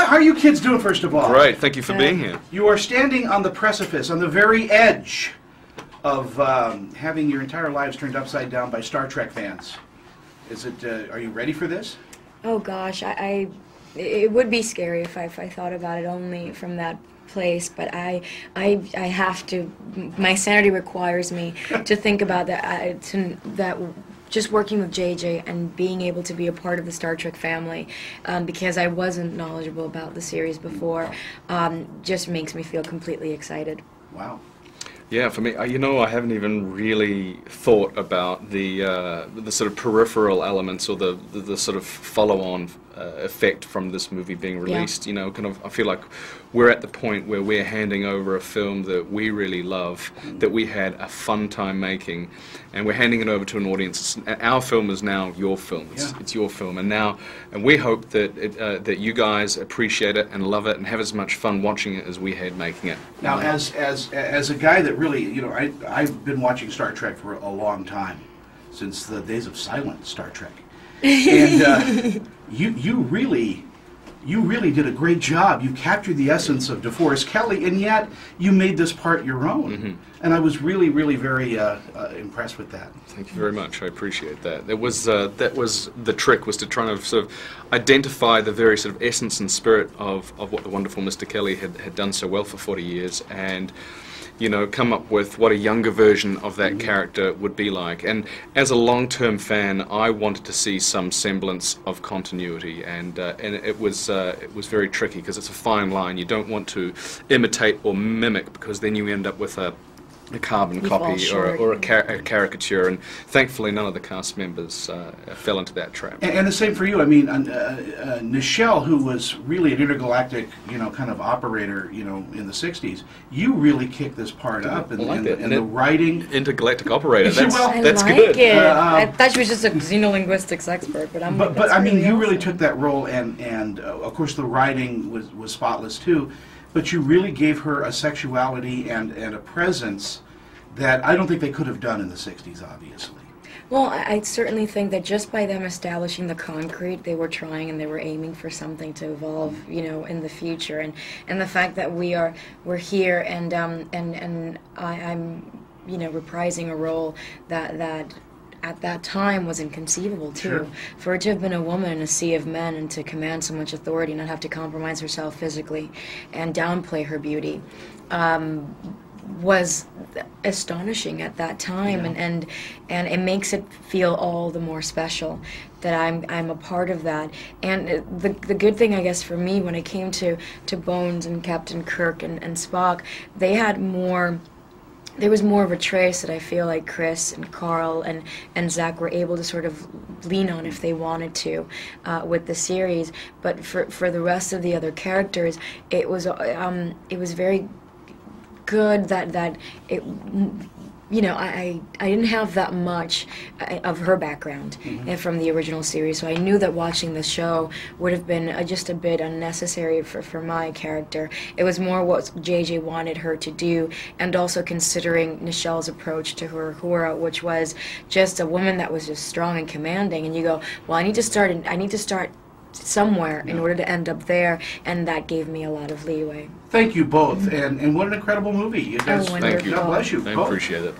How are you kids doing, first of all? Great, thank you for being here. You are standing on the precipice, on the very edge of having your entire lives turned upside down by Star Trek fans. Are you ready for this? Oh gosh, it would be scary if I thought about it only from that place, but I have to. My sanity requires me to think about that. That just working with JJ and being able to be a part of the Star Trek family, because I wasn't knowledgeable about the series before, just makes me feel completely excited. Wow. Yeah, for me, you know, I haven't even really thought about the sort of peripheral elements or the sort of follow-on effect from this movie being released. Yeah. You know, kind of, I feel like we're at the point where we're handing over a film that we really love, that we had a fun time making, and we're handing it over to an audience. Our film is now your film. It's your film, and we hope that that you guys appreciate it and love it and have as much fun watching it as we had making it. Now, as a guy that really, you know, I've been watching Star Trek for a long time, since the days of silent Star Trek, and you really did a great job. You captured the essence of DeForest Kelley, and yet you made this part your own. Mm-hmm. And I was really very impressed with that. Thank you very much. I appreciate that. That was the trick, was to try to sort of identify the very sort of essence and spirit of what the wonderful Mr. Kelley had done so well for 40 years, and you know, come up with what a younger version of that character would be like. And as a long-term fan, I wanted to see some semblance of continuity, and it was very tricky because it's a fine line. You don't want to imitate or mimic, because then you end up with a carbon copy or a caricature, and thankfully none of the cast members fell into that trap. And the same for you. I mean, Nichelle, who was really an intergalactic, you know, kind of operator, you know, in the '60s, you really kicked this part up, and the writing. Intergalactic operator. That's, I that's like good. It. I thought she was just a xenolinguistics expert, but But I mean, you really took that role, and of course the writing was spotless too. But you really gave her a sexuality and a presence that I don't think they could have done in the '60s, obviously. Well, I certainly think that just by them establishing the concrete, they were trying and they were aiming for something to evolve, you know, in the future. And the fact that we're here, and I'm, you know, reprising a role that at that time was inconceivable too. Sure. For it to have been a woman in a sea of men and to command so much authority and not have to compromise herself physically and downplay her beauty was astonishing at that time. Yeah. And it makes it feel all the more special that I'm a part of that. And the good thing, I guess, for me, when it came to Bones and Captain Kirk and Spock, they had more. There was more of a trace that I feel like Chris and Karl and Zach were able to sort of lean on if they wanted to with the series. But for the rest of the other characters, it was very good that it, you know, I didn't have that much of her background from the original series, so I knew that watching the show would have been just a bit unnecessary for my character. It was more what JJ wanted her to do, and also considering Nichelle's approach to her Uhura, which was just a woman that was just strong and commanding, and you go, well, I need to start somewhere in order to end up there, and that gave me a lot of leeway. Thank you both, and what an incredible movie. You guys, wonderful. Thank you. God bless you. I both. appreciate it.